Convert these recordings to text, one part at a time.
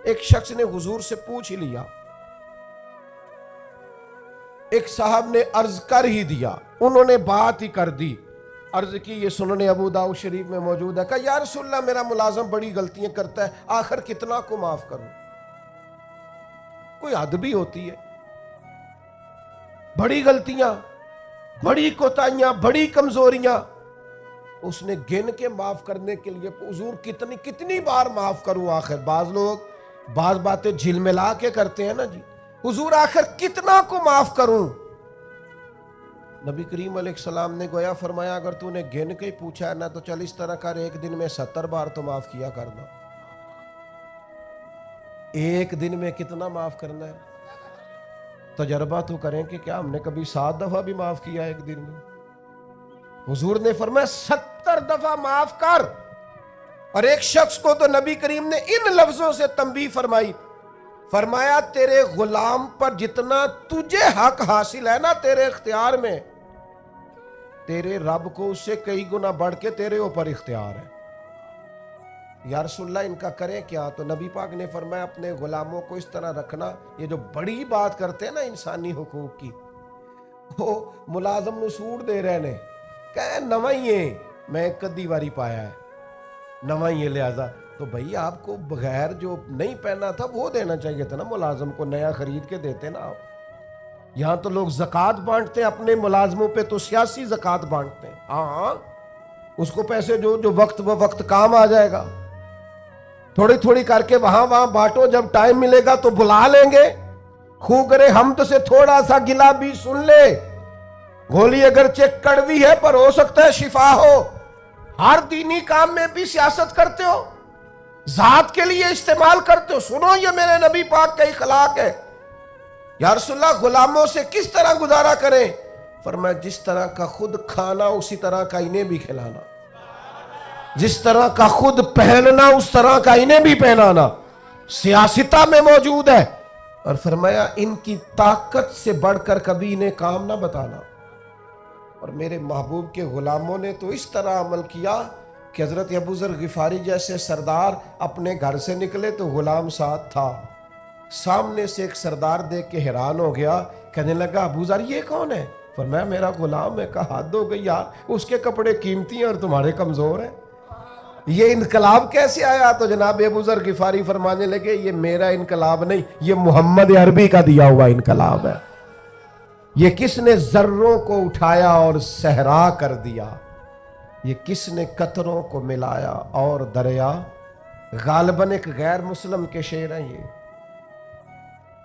ایک شخص نے حضور سے پوچھ ہی لیا، ایک صاحب نے عرض کر ہی دیا، انہوں نے بات ہی کر دی، عرض کی، یہ سنن ابو داؤد شریف میں موجود ہے، کہا یا رسول اللہ میرا ملازم بڑی غلطیاں کرتا ہے، آخر کتنا کو معاف کروں؟ کوئی حد بھی ہوتی ہے، بڑی غلطیاں، بڑی کوتاہیاں، بڑی کمزوریاں اس نے گن کے معاف کرنے کے لیے، حضور کتنی بار معاف کروں؟ آخر بعض لوگ بعض باتیں جھلملا کے کرتے ہیں نا جی، حضور آخر کتنا کو معاف کروں؟ نبی کریم علیہ السلام نے گویا فرمایا، اگر تو نے گن کے ہی پوچھا ہے نا تو چل اس طرح کر، ایک دن میں 70 بار تو معاف کیا کرنا۔ ایک دن میں کتنا معاف کرنا ہے؟ تجربہ تو کریں کہ کیا ہم نے کبھی 7 دفعہ بھی معاف کیا ایک دن میں؟ حضور نے فرمایا 70 دفعہ معاف کر۔ اور ایک شخص کو تو نبی کریم نے ان لفظوں سے تنبیہ فرمائی، فرمایا تیرے غلام پر جتنا تجھے حق حاصل ہے نا تیرے اختیار میں، تیرے رب کو اس سے کئی گنا بڑھ کے تیرے اوپر اختیار ہے۔ یا رسول اللہ ان کا کریں کیا؟ تو نبی پاک نے فرمایا اپنے غلاموں کو اس طرح رکھنا، یہ جو بڑی بات کرتے ہیں نا انسانی حقوق کی، وہ ملازم نو سوٹ دے رہے نے، کہ نواں ہی ہے، میں کدی واری پایا ہے، نواں ہی ہے، لہذا تو بھئی آپ کو بغیر جو نہیں پہنا تھا وہ دینا چاہیے تھا نا، ملازم کو نیا خرید کے دیتے نا آپ۔ یہاں تو لوگ زکوٰۃ بانٹتے ہیں اپنے ملازموں پہ، تو سیاسی زکوٰۃ بانٹتے ہیں، ہاں اس کو پیسے جو وقت کام آ جائے گا، تھوڑی تھوڑی کر کے وہاں بانٹو، جب ٹائم ملے گا تو بلا لیں گے۔ خوگرے حمد سے تھوڑا سا گلا بھی سن لے، گولی اگرچہ کڑوی ہے پر ہو سکتا ہے شفا ہو۔ ہر دینی کام میں بھی سیاست کرتے ہو، ذات کے لیے استعمال کرتے ہو، سنو یہ میرے نبی پاک کا اخلاق ہے۔ یا رسول اللہ غلاموں سے کس طرح گزارا کریں؟ فرمایا جس طرح کا خود کھانا اسی طرح کا انہیں بھی کھلانا، جس طرح کا خود پہننا اس طرح کا انہیں بھی پہنانا، سیاستہ میں موجود ہے۔ اور فرمایا ان کی طاقت سے بڑھ کر کبھی انہیں کام نہ بتانا۔ اور میرے محبوب کے غلاموں نے تو اس طرح عمل کیا کہ حضرت ابو ذر غفاری جیسے سردار اپنے گھر سے نکلے تو غلام ساتھ تھا، سامنے سے ایک سردار دیکھ کے حیران ہو گیا، کہنے لگا ابو ذر یہ کون ہے؟ فرمایا میرا غلام ہے۔ کہا حد ہو گئی یار، اس کے کپڑے قیمتی ہیں اور تمہارے کمزور ہیں، یہ انقلاب کیسے آیا؟ تو جناب ابو ذر غفاری فرمانے لگے یہ میرا انقلاب نہیں، یہ محمد عربی کا دیا ہوا انقلاب ہے۔ یہ کس نے ذروں کو اٹھایا اور صحرا کر دیا، یہ کس نے قطروں کو ملایا اور دریا۔ غالباً ایک غیر مسلم کے شعر ہیں، یہ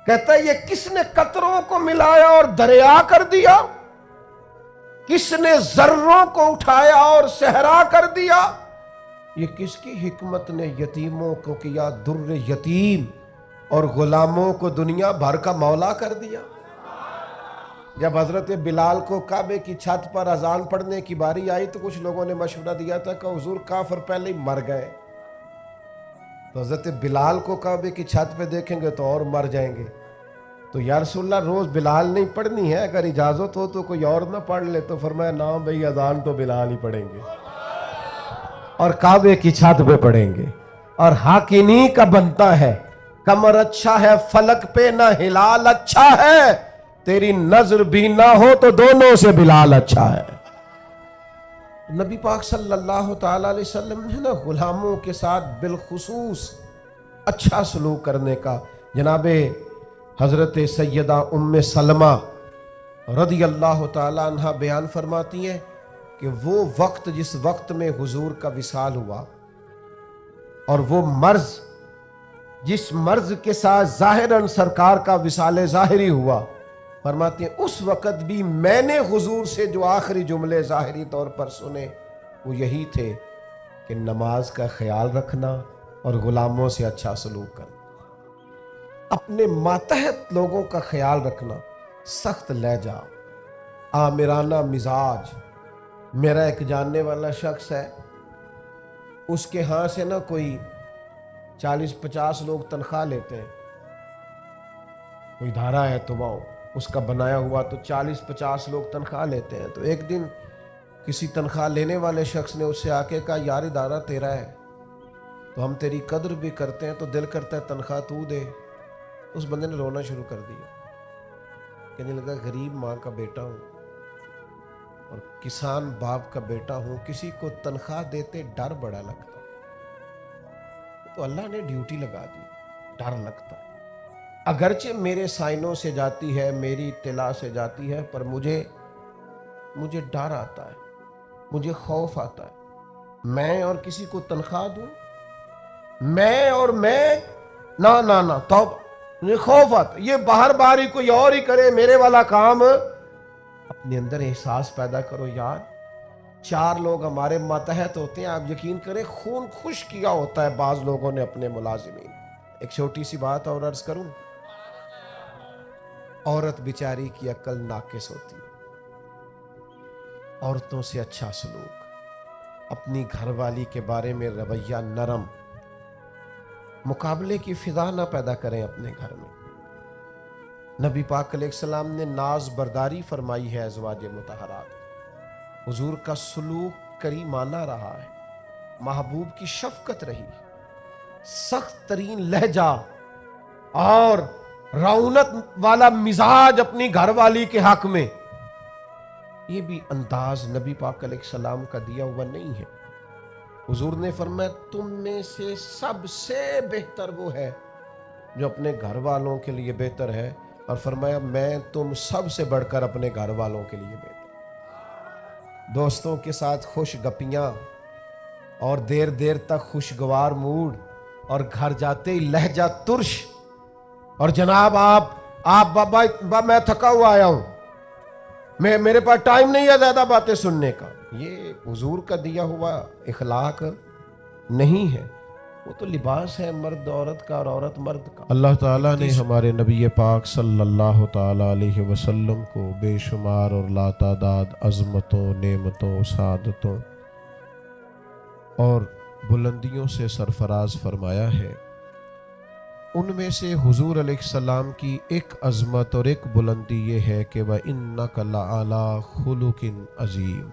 کہتا ہے یہ کس نے قطروں کو ملایا اور دریا کر دیا، کس نے ذروں کو اٹھایا اور صحرا کر دیا، یہ کس کی حکمت نے یتیموں کو کیا در یتیم اور غلاموں کو دنیا بھر کا مولا کر دیا۔ جب حضرت بلال کو کعبے کی چھت پر اذان پڑھنے کی باری آئی تو کچھ لوگوں نے مشورہ دیا تھا کہ حضور کافر پہلے ہی مر گئے، تو حضرت بلال کو کعبے کی چھت پہ دیکھیں گے تو اور مر جائیں گے، تو یا رسول اللہ روز بلال نہیں پڑھنی ہے، اگر اجازت ہو تو کوئی اور نہ پڑھ لے۔ تو فرمایا نا بھئی اذان تو بلال ہی پڑھیں گے اور کعبے کی چھت پہ پڑھیں گے، اور حق انہی کا بنتا ہے۔ کمر اچھا ہے فلک پہ نہ ہلال اچھا ہے، تیری نظر بھی نہ ہو تو دونوں سے بلال اچھا ہے۔ نبی پاک صلی اللہ تعالیٰ علیہ وسلم نے نا غلاموں کے ساتھ بالخصوص اچھا سلوک کرنے کا، جناب حضرت سیدہ ام سلمہ رضی اللہ تعالیٰ عنہ بیان فرماتی ہیں کہ وہ وقت جس وقت میں حضور کا وصال ہوا اور وہ مرض جس مرض کے ساتھ ظاہراً سرکار کا وصال ظاہری ہوا، فرماتے ہیں اس وقت بھی میں نے حضور سے جو آخری جملے ظاہری طور پر سنے وہ یہی تھے کہ نماز کا خیال رکھنا اور غلاموں سے اچھا سلوک کرنا، اپنے ماتحت لوگوں کا خیال رکھنا، سخت لہجہ، آمرانہ مزاج۔ میرا ایک جاننے والا شخص ہے، اس کے ہاں سے نا کوئی 40-50 لوگ تنخواہ لیتے ہیں، کوئی ادارہ ہے تو وہ اس کا بنایا ہوا، تو 40-50 لوگ تنخواہ لیتے ہیں۔ تو ایک دن کسی تنخواہ لینے والے شخص نے اس سے آ کے کہا یار ادارہ تیرا ہے، تو ہم تیری قدر بھی کرتے ہیں تو دل کرتا ہے تنخواہ تو دے. اس بندے نے رونا شروع کر دیا, کہنے لگا غریب ماں کا بیٹا ہوں اور کسان باپ کا بیٹا ہوں, کسی کو تنخواہ دیتے ڈر بڑا لگتا, تو اللہ نے ڈیوٹی لگا دی, ڈر لگتا ہے. اگرچہ میرے سائنوں سے جاتی ہے, میری اطلاع سے جاتی ہے, پر مجھے ڈر آتا ہے, مجھے خوف آتا ہے. میں اور کسی کو تنخواہ دوں, میں نہ توبہ, مجھے خوف آتا. یہ باہر ہی کوئی اور ہی کرے, میرے والا کام. اپنے اندر احساس پیدا کرو یار, 4 لوگ ہمارے ماتحت ہوتے ہیں, آپ یقین کریں خون خوش کیا ہوتا ہے بعض لوگوں نے اپنے ملازمین. ایک چھوٹی سی بات اور عرض کروں, عورت بیچاری کی عقل ناقص ہوتی ہے. عورتوں سے اچھا سلوک, اپنی گھر والی کے بارے میں رویہ نرم, مقابلے کی فضا نہ پیدا کریں اپنے گھر میں. نبی پاک علیہ السلام نے ناز برداری فرمائی ہے ازواج مطہرات. حضور کا سلوک کریمانہ رہا ہے, محبوب کی شفقت رہی, سخت ترین لہجہ اور رعونت والا مزاج اپنی گھر والی کے حق میں. یہ بھی انداز نبی پاک علیہ السلام کا دیا ہوا نہیں ہے. حضور نے فرمایا تم میں سے سب سے بہتر وہ ہے جو اپنے گھر والوں کے لیے بہتر ہے, اور فرمایا میں تم سب سے بڑھ کر اپنے گھر والوں کے لیے بہتر. دوستوں کے ساتھ خوش گپیاں اور دیر تک خوشگوار موڈ, اور گھر جاتے ہی لہجہ ترش, اور جناب آپ بابا میں تھکا ہوا آیا ہوں, میرے پاس ٹائم نہیں ہے زیادہ باتیں سننے کا. یہ حضور کا دیا ہوا اخلاق نہیں ہے. وہ تو لباس ہے مرد عورت کا اور عورت مرد کا. اللہ تعالیٰ نے ہمارے نبی پاک صلی اللہ تعالیٰ علیہ وسلم کو بے شمار اور لا تعداد عظمتوں, نعمتوں, سعادتوں اور بلندیوں سے سرفراز فرمایا ہے. ان میں سے حضور علیہ السلام کی ایک عظمت اور ایک بلندی یہ ہے کہ وَإِنَّكَ لَعَلَىٰ خُلُقٍ عَظِيمٍ.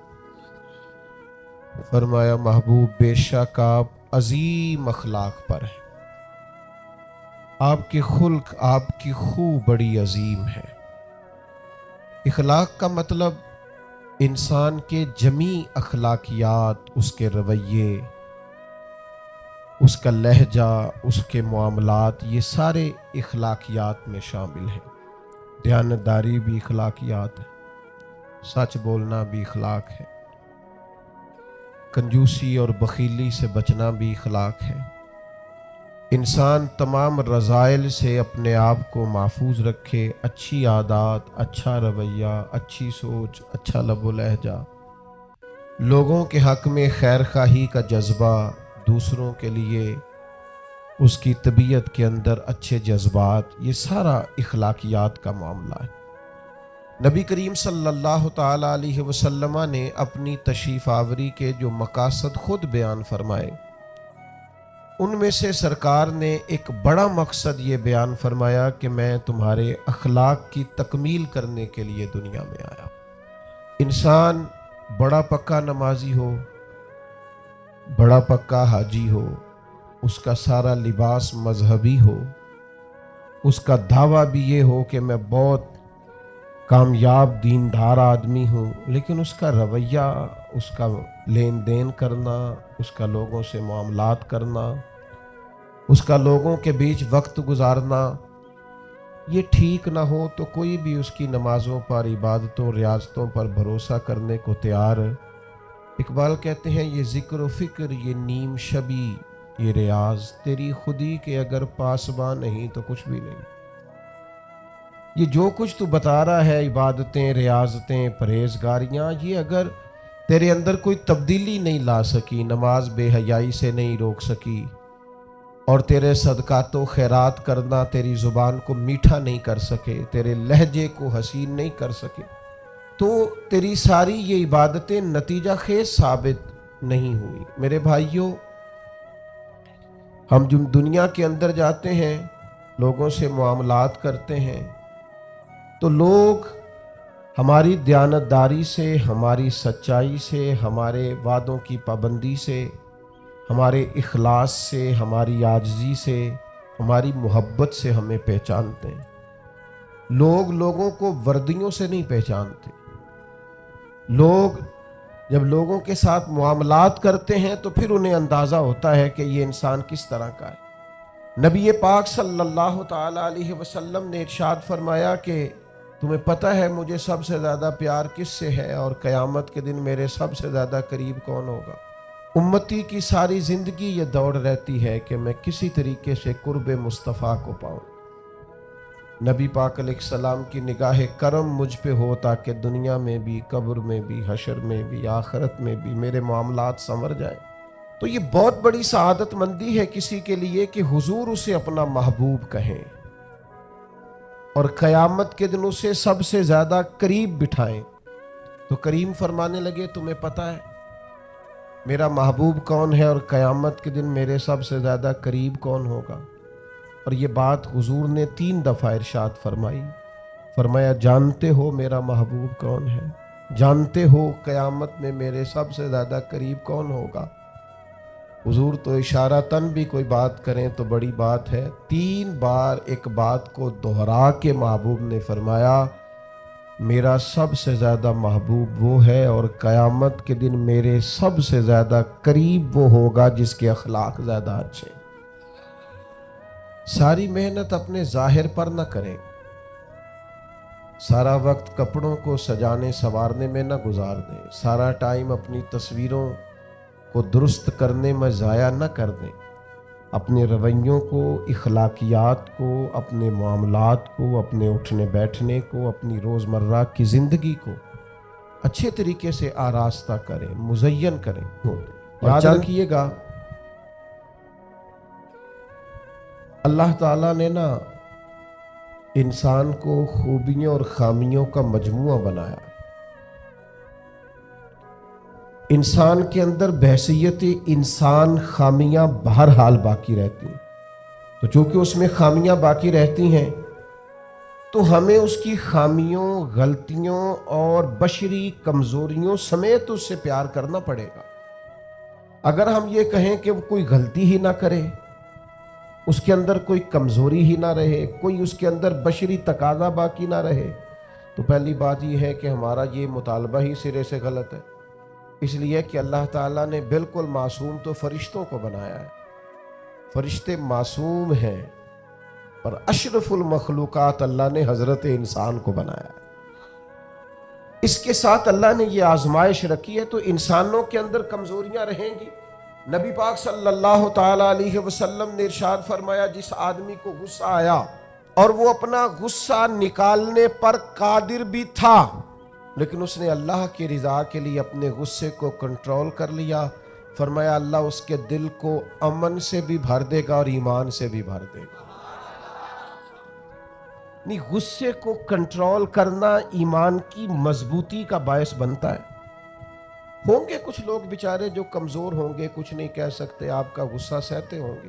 فرمایا محبوب بے شک آپ عظیم اخلاق پر ہیں, آپ کے خلق, آپ کی خو بڑی عظیم ہے. اخلاق کا مطلب انسان کے جمیع اخلاقیات, اس کے رویے, اس کا لہجہ, اس کے معاملات, یہ سارے اخلاقیات میں شامل ہیں. دیانتداری بھی اخلاقیات ہے, سچ بولنا بھی اخلاق ہے, کنجوسی اور بخیلی سے بچنا بھی اخلاق ہے. انسان تمام رذائل سے اپنے آپ کو محفوظ رکھے, اچھی عادات, اچھا رویہ, اچھی سوچ, اچھا لب و لہجہ, لوگوں کے حق میں خیر خواہی کا جذبہ, دوسروں کے لیے اس کی طبیعت کے اندر اچھے جذبات, یہ سارا اخلاقیات کا معاملہ ہے. نبی کریم صلی اللہ تعالیٰ علیہ وسلم نے اپنی تشریف آوری کے جو مقاصد خود بیان فرمائے, ان میں سے سرکار نے ایک بڑا مقصد یہ بیان فرمایا کہ میں تمہارے اخلاق کی تکمیل کرنے کے لیے دنیا میں آیا. انسان بڑا پکا نمازی ہو, بڑا پکا حاجی ہو, اس کا سارا لباس مذہبی ہو, اس کا دعویٰ بھی یہ ہو کہ میں بہت کامیاب دیندار آدمی ہوں, لیکن اس کا رویہ, اس کا لین دین کرنا, اس کا لوگوں سے معاملات کرنا, اس کا لوگوں کے بیچ وقت گزارنا یہ ٹھیک نہ ہو تو کوئی بھی اس کی نمازوں پر, عبادتوں, ریاضتوں پر بھروسہ کرنے کو تیار. اقبال کہتے ہیں یہ ذکر و فکر, یہ نیم شبی, یہ ریاض, تیری خودی کے اگر پاسباں نہیں تو کچھ بھی نہیں. یہ جو کچھ تو بتا رہا ہے, عبادتیں, ریاضتیں, پرہیزگاریاں, یہ اگر تیرے اندر کوئی تبدیلی نہیں لا سکی, نماز بے حیائی سے نہیں روک سکی, اور تیرے صدقات و خیرات کرنا تیری زبان کو میٹھا نہیں کر سکے, تیرے لہجے کو حسین نہیں کر سکے, تو تیری ساری یہ عبادتیں نتیجہ خیز ثابت نہیں ہوئی. میرے بھائیوں, ہم جو دنیا کے اندر جاتے ہیں, لوگوں سے معاملات کرتے ہیں, تو لوگ ہماری دیانتداری سے, ہماری سچائی سے, ہمارے وعدوں کی پابندی سے ہمارے اخلاص سے، ہماری عاجزی سے، ہماری محبت سے ہمیں پہچانتے ہیں۔ لوگ لوگوں کو وردیوں سے نہیں پہچانتے۔ لوگ جب لوگوں کے ساتھ معاملات کرتے ہیں تو پھر انہیں اندازہ ہوتا ہے کہ یہ انسان کس طرح کا ہے۔ نبی پاک صلی اللہ تعالی علیہ وسلم نے ارشاد فرمایا کہ تمہیں پتہ ہے مجھے سب سے زیادہ پیار کس سے ہے اور قیامت کے دن میرے سب سے زیادہ قریب کون ہوگا؟ امتی کی ساری زندگی یہ دوڑ رہتی ہے کہ میں کسی طریقے سے قرب مصطفیٰ کو پاؤں۔ نبی پاک علیہ السلام کی نگاہ کرم مجھ پہ ہو تاکہ دنیا میں بھی، قبر میں بھی، حشر میں بھی، آخرت میں بھی میرے معاملات سنور جائیں۔ تو یہ بہت بڑی سعادت مندی ہے کسی کے لیے کہ حضور اسے اپنا محبوب کہیں اور قیامت کے دن اسے سب سے زیادہ قریب بٹھائیں۔ تو کریم فرمانے لگے تمہیں پتہ ہے میرا محبوب کون ہے اور قیامت کے دن میرے سب سے زیادہ قریب کون ہوگا؟ اور یہ بات حضور نے 3 دفعہ ارشاد فرمائی۔ فرمایا جانتے ہو میرا محبوب کون ہے؟ جانتے ہو قیامت میں میرے سب سے زیادہ قریب کون ہوگا؟ حضور تو اشارتاً بھی کوئی بات کریں تو بڑی بات ہے، 3 بار ایک بات کو دہرا کے محبوب نے فرمایا میرا سب سے زیادہ محبوب وہ ہے اور قیامت کے دن میرے سب سے زیادہ قریب وہ ہوگا جس کے اخلاق زیادہ اچھے۔ ساری محنت اپنے ظاہر پر نہ کریں، سارا وقت کپڑوں کو سجانے سنوارنے میں نہ گزار دیں، سارا ٹائم اپنی تصویروں کو درست کرنے میں ضائع نہ کر دیں۔ اپنے رویوں کو، اخلاقیات کو، اپنے معاملات کو، اپنے اٹھنے بیٹھنے کو، اپنی روزمرہ کی زندگی کو اچھے طریقے سے آراستہ کریں، مزین کریں۔ یاد رکھیے گا اللہ تعالیٰ نے نا انسان کو خوبیوں اور خامیوں کا مجموعہ بنایا۔ انسان کے اندر بحیثیت انسان خامیاں بہرحال باقی رہتی ہیں، تو چونکہ اس میں خامیاں باقی رہتی ہیں تو ہمیں اس کی خامیوں، غلطیوں اور بشری کمزوریوں سمیت اس سے پیار کرنا پڑے گا۔ اگر ہم یہ کہیں کہ وہ کوئی غلطی ہی نہ کرے، اس کے اندر کوئی کمزوری ہی نہ رہے، کوئی اس کے اندر بشری تقاضا باقی نہ رہے، تو پہلی بات یہ ہے کہ ہمارا یہ مطالبہ ہی سرے سے غلط ہے۔ اس لیے کہ اللہ تعالیٰ نے بالکل معصوم تو فرشتوں کو بنایا ہے، فرشتے معصوم ہیں، اور اشرف المخلوقات اللہ نے حضرت انسان کو بنایا ہے۔ اس کے ساتھ اللہ نے یہ آزمائش رکھی ہے تو انسانوں کے اندر کمزوریاں رہیں گی۔ نبی پاک صلی اللہ تعالی علیہ وسلم نے ارشاد فرمایا جس آدمی کو غصہ آیا اور وہ اپنا غصہ نکالنے پر قادر بھی تھا لیکن اس نے اللہ کی رضا کے لیے اپنے غصے کو کنٹرول کر لیا، فرمایا اللہ اس کے دل کو امن سے بھی بھر دے گا اور ایمان سے بھی بھر دے گا۔ نہیں، غصے کو کنٹرول کرنا ایمان کی مضبوطی کا باعث بنتا ہے۔ ہوں گے کچھ لوگ بیچارے جو کمزور ہوں گے، کچھ نہیں کہہ سکتے، آپ کا غصہ سہتے ہوں گے،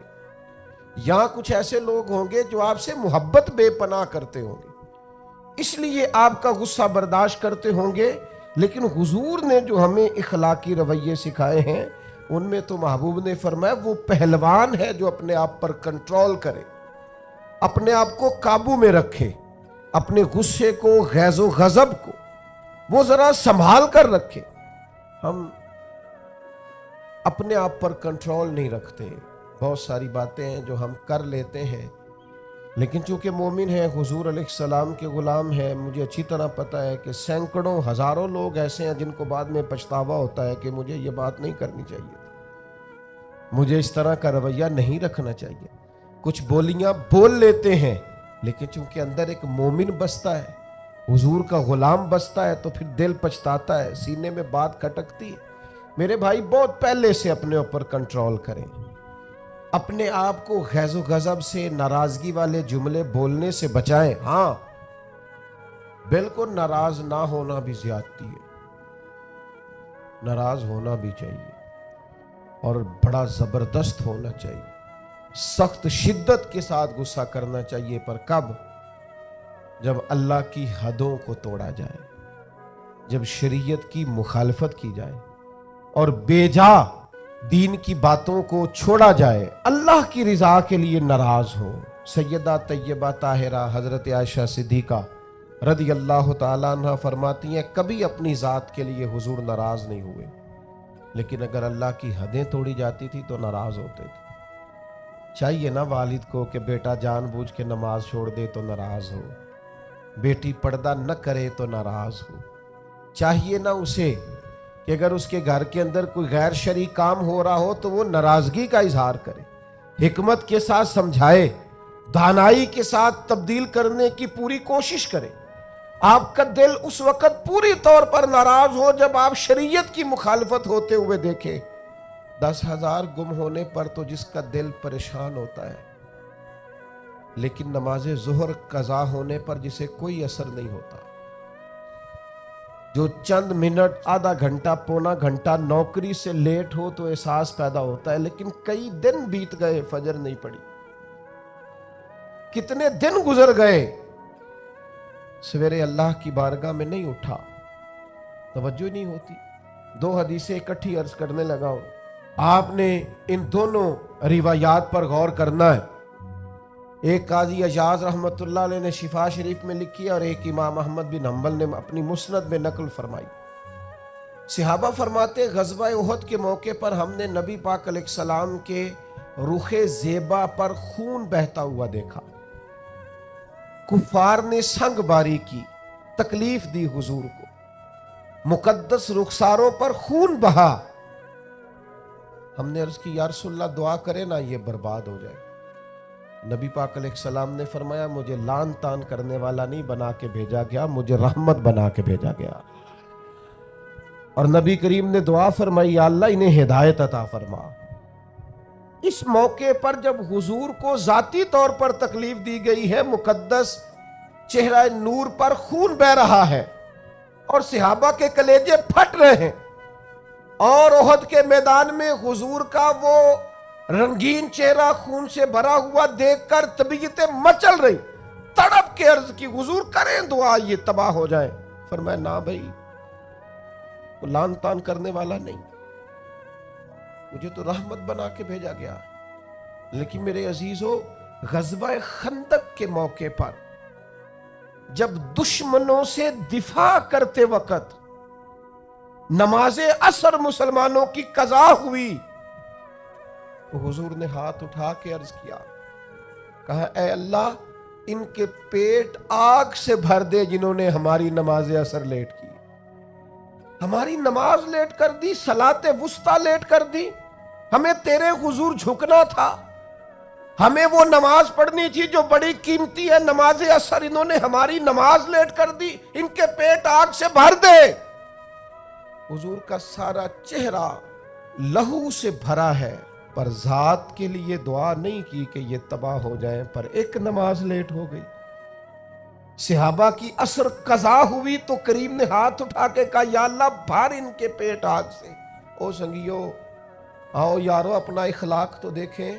یا کچھ ایسے لوگ ہوں گے جو آپ سے محبت بے پناہ کرتے ہوں گے، اس لیے آپ کا غصہ برداشت کرتے ہوں گے۔ لیکن حضور نے جو ہمیں اخلاقی رویے سکھائے ہیں ان میں تو محبوب نے فرمایا وہ پہلوان ہے جو اپنے آپ پر کنٹرول کرے، اپنے آپ کو قابو میں رکھے، اپنے غصے کو، غیظ و غضب کو وہ ذرا سنبھال کر رکھے۔ ہم اپنے آپ پر کنٹرول نہیں رکھتے، بہت ساری باتیں ہیں جو ہم کر لیتے ہیں، لیکن چونکہ مومن ہیں، حضور علیہ السلام کے غلام ہیں، مجھے اچھی طرح پتہ ہے کہ سینکڑوں ہزاروں لوگ ایسے ہیں جن کو بعد میں پچھتاوا ہوتا ہے کہ مجھے یہ بات نہیں کرنی چاہیے، مجھے اس طرح کا رویہ نہیں رکھنا چاہیے۔ کچھ بولیاں بول لیتے ہیں لیکن چونکہ اندر ایک مومن بستا ہے، حضور کا غلام بستا ہے، تو پھر دل پچھتاتا ہے، سینے میں بات کھٹکتی ہے۔ میرے بھائی بہت پہلے سے اپنے اوپر کنٹرول کریں، اپنے آپ کو غیظ و غضب سے، ناراضگی والے جملے بولنے سے بچائیں۔ ہاں بالکل ناراض نہ ہونا بھی زیادتی ہے، ناراض ہونا بھی چاہیے اور بڑا زبردست ہونا چاہیے، سخت شدت کے ساتھ غصہ کرنا چاہیے، پر کب؟ جب اللہ کی حدوں کو توڑا جائے، جب شریعت کی مخالفت کی جائے اور دین کی باتوں کو چھوڑا جائے، اللہ کی رضا کے لیے ناراض ہو۔ سیدہ طیبہ طاہرہ حضرت عائشہ صدیقہ رضی اللہ تعالیٰ عنہ فرماتی ہیں کبھی اپنی ذات کے لیے حضور ناراض نہیں ہوئے، لیکن اگر اللہ کی حدیں توڑی جاتی تھی تو ناراض ہوتے تھے۔ چاہیے نا والد کو کہ بیٹا جان بوجھ کے نماز چھوڑ دے تو ناراض ہو، بیٹی پردہ نہ کرے تو ناراض ہو۔ چاہیے نا اسے کہ اگر اس کے گھر کے اندر کوئی غیر شرعی کام ہو رہا ہو تو وہ ناراضگی کا اظہار کرے، حکمت کے ساتھ سمجھائے، دانائی کے ساتھ تبدیل کرنے کی پوری کوشش کرے۔ آپ کا دل اس وقت پوری طور پر ناراض ہو جب آپ شریعت کی مخالفت ہوتے ہوئے دیکھیں۔ 10,000 گم ہونے پر تو جس کا دل پریشان ہوتا ہے، لیکن نماز ظہر قضا ہونے پر جسے کوئی اثر نہیں ہوتا، جو چند منٹ، آدھا گھنٹہ، پونا گھنٹہ نوکری سے لیٹ ہو تو احساس پیدا ہوتا ہے، لیکن کئی دن بیت گئے فجر نہیں پڑی، کتنے دن گزر گئے سویرے اللہ کی بارگاہ میں نہیں اٹھا، توجہ نہیں ہوتی۔ 2 حدیثیں اکٹھی عرض کرنے لگا ہوں، آپ نے ان دونوں روایات پر غور کرنا ہے۔ ایک قاضی اجاز رحمت اللہ علیہ نے شفا شریف میں لکھی اور ایک امام احمد بن حنبل نے اپنی مسند میں نقل فرمائی۔ صحابہ فرماتے غزوہ احد کے موقع پر ہم نے نبی پاک علیہ السلام کے رخ زیبا پر خون بہتا ہوا دیکھا، کفار نے سنگ باری کی، تکلیف دی حضور کو، مقدس رخساروں پر خون بہا۔ ہم نے عرض کی یا رسول اللہ دعا کرے نا یہ برباد ہو جائے۔ نبی پاک علیہ السلام نے فرمایا مجھے لان تان کرنے والا نہیں بنا کے بھیجا گیا، مجھے رحمت بنا کے بھیجا گیا۔ اور نبی کریم نے دعا فرمائی یا اللہ انہیں ہدایت عطا فرما۔ اس موقع پر جب حضور کو ذاتی طور پر تکلیف دی گئی ہے، مقدس چہرہ نور پر خون بہ رہا ہے اور صحابہ کے کلیجے پھٹ رہے ہیں، اور احد کے میدان میں حضور کا وہ رنگین چہرہ خون سے بھرا ہوا دیکھ کر طبیعتیں مچل رہی، تڑپ کے عرض کی حضور کریں دعا یہ تباہ ہو جائے۔ فرمایا نہ بھائی، وہ لان تان کرنے والا نہیں، مجھے تو رحمت بنا کے بھیجا گیا۔ لیکن میرے عزیزو، غزوہ خندق کے موقع پر جب دشمنوں سے دفاع کرتے وقت نماز عصر مسلمانوں کی قضا ہوئی تو حضور نے ہاتھ اٹھا کے عرض کیا، کہا اے اللہ ان کے پیٹ آگ سے بھر دے جنہوں نے ہماری نماز عصر لیٹ کی، ہماری نماز لیٹ کر دی، صلاۃ وسطیٰ لیٹ کر دی۔ ہمیں تیرے حضور جھکنا تھا، ہمیں وہ نماز پڑھنی تھی جو بڑی قیمتی ہے، نماز عصر انہوں نے ہماری نماز لیٹ کر دی، ان کے پیٹ آگ سے بھر دے۔ حضور کا سارا چہرہ لہو سے بھرا ہے، پر ذات کے لیے دعا نہیں کی کہ یہ تباہ ہو جائیں، پر ایک نماز لیٹ ہو گئی۔ صحابہ کی عصر قضا ہوئی تو کریم نے ہاتھ اٹھا کے کہا یا اللہ بھر ان کے پیٹ آگ سے۔ او سنگیو، آؤ یارو اپنا اخلاق تو دیکھیں،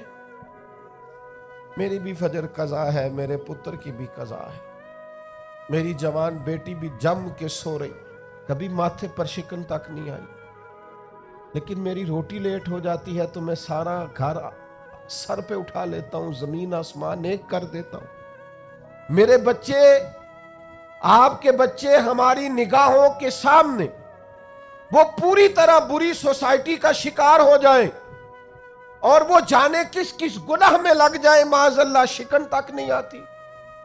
میری بھی فجر قضا ہے، میرے پتر کی بھی قضا ہے، میری جوان بیٹی بھی جم کے سو رہی، کبھی ماتھے پر شکن تک نہیں آئی، لیکن میری روٹی لیٹ ہو جاتی ہے تو میں سارا گھر سر پہ اٹھا لیتا ہوں، زمین آسمان ایک کر دیتا ہوں۔ میرے بچے، آپ کے بچے ہماری نگاہوں کے سامنے وہ پوری طرح بری سوسائٹی کا شکار ہو جائیں اور وہ جانے کس کس گناہ میں لگ جائیں، معاذ اللہ شکن تک نہیں آتی،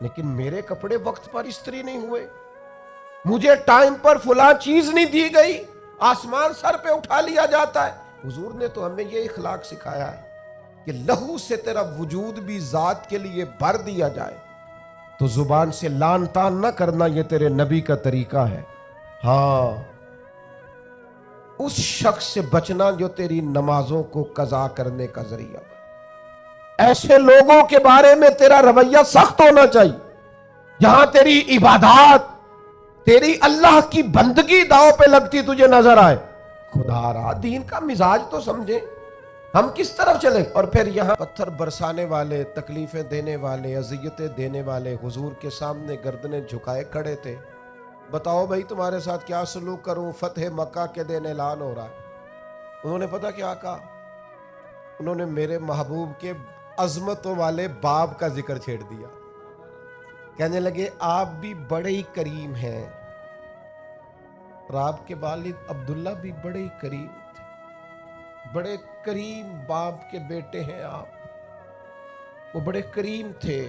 لیکن میرے کپڑے وقت پر استری نہیں ہوئے، مجھے ٹائم پر فلاں چیز نہیں دی گئی، آسمان سر پہ اٹھا لیا جاتا ہے۔ حضور نے تو ہمیں یہ اخلاق سکھایا ہے کہ لہو سے تیرا وجود بھی ذات کے لیے بھر دیا جائے، تو زبان سے لان تان نہ کرنا، یہ تیرے نبی کا طریقہ ہے۔ ہاں، اس شخص سے بچنا جو تیری نمازوں کو قضا کرنے کا ذریعہ بنے۔ ایسے لوگوں کے بارے میں تیرا رویہ سخت ہونا چاہیے، جہاں تیری عبادات، تیری اللہ کی بندگی داؤ پہ لگتی تجھے نظر آئے۔ خدا را دین کا مزاج تو سمجھیں، ہم کس طرف چلیں؟ اور پھر یہاں پتھر برسانے والے، تکلیفیں دینے والے، اذیتیں دینے والے حضور کے سامنے گردنیں جھکائے کھڑے تھے۔ بتاؤ بھائی تمہارے ساتھ کیا سلوک کروں؟ فتح مکہ کے دن اعلان ہو رہا ہے، انہوں نے پتہ کیا کہا؟ انہوں نے میرے محبوب کے عظمتوں والے باپ کا ذکر چھیڑ دیا. کہنے لگے آپ بھی بڑے ہی کریم ہیں, اور آپ کے والد عبداللہ بھی بڑے ہی کریم تھے, بڑے کریم باپ کے بیٹے ہیں آپ, وہ بڑے کریم تھے.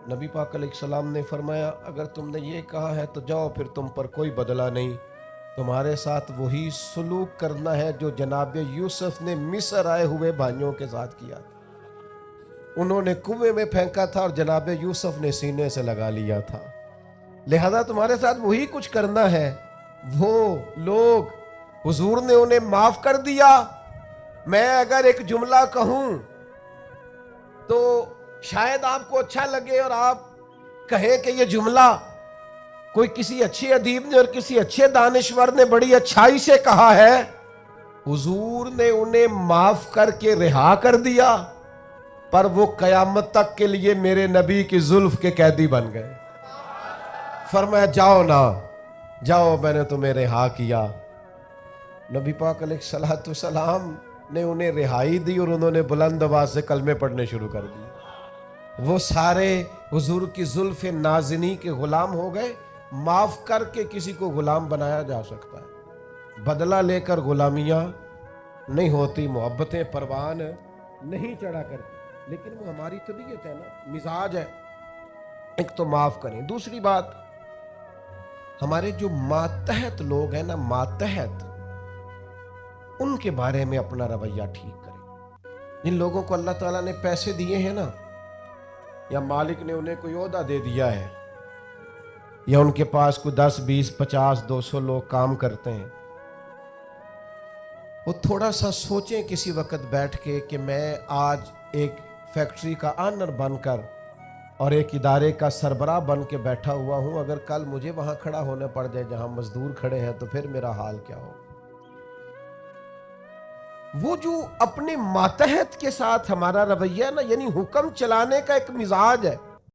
نبی پاک علیہ السلام نے فرمایا اگر تم نے یہ کہا ہے تو جاؤ, پھر تم پر کوئی بدلہ نہیں, تمہارے ساتھ وہی سلوک کرنا ہے جو جناب یوسف نے مصر آئے ہوئے بھائیوں کے ساتھ کیا تھا. انہوں نے کنویں میں پھینکا تھا اور جناب یوسف نے سینے سے لگا لیا تھا, لہذا تمہارے ساتھ وہی کچھ کرنا ہے. وہ لوگ حضور نے انہیں معاف کر دیا. میں اگر ایک جملہ کہوں تو شاید آپ کو اچھا لگے اور آپ کہیں کہ یہ جملہ کوئی کسی اچھے ادیب نے اور کسی اچھے دانشور نے بڑی اچھائی سے کہا ہے. حضور نے انہیں معاف کر کے رہا کر دیا, پر وہ قیامت تک کے لیے میرے نبی کی زلف کے قیدی بن گئے. فرمایا جاؤ نا جاؤ, میں نے تمہیں رہا کیا. نبی پاک علیہ السلام نے انہیں رہائی دی اور انہوں نے بلند آواز سے کلمے پڑھنے شروع کر دیے. وہ سارے حضور کی زلف نازنی کے غلام ہو گئے. معاف کر کے کسی کو غلام بنایا جا سکتا ہے, بدلہ لے کر غلامیاں نہیں ہوتی, محبتیں پروان نہیں چڑھا کرتی, لیکن وہ ہماری طبیعت ہے نا, مزاج ہے. ایک تو معاف کریں. دوسری بات, ہمارے جو ماتحت لوگ ہیں نا, ماتحت, ان کے بارے میں اپنا رویہ ٹھیک کریں. جن لوگوں کو اللہ تعالیٰ نے پیسے دیے ہیں نا, یا مالک نے انہیں کوئی عہدہ دے دیا ہے, یا ان کے پاس کوئی 10 20 50 200 لوگ کام کرتے ہیں, وہ تھوڑا سا سوچیں کسی وقت بیٹھ کے کہ میں آج ایک فیکٹری کا آنر بن کر اور ایک ادارے کا سربراہ بن کے بیٹھا ہوا ہوں, اگر کل مجھے وہاں کھڑا ہونا پڑ جائے جہاں مزدور کھڑے ہیں تو پھر میرا حال کیا ہو. وہ جو اپنے ماتحت کے ساتھ ہمارا رویہ نا, یعنی حکم چلانے کا ایک مزاج ہے,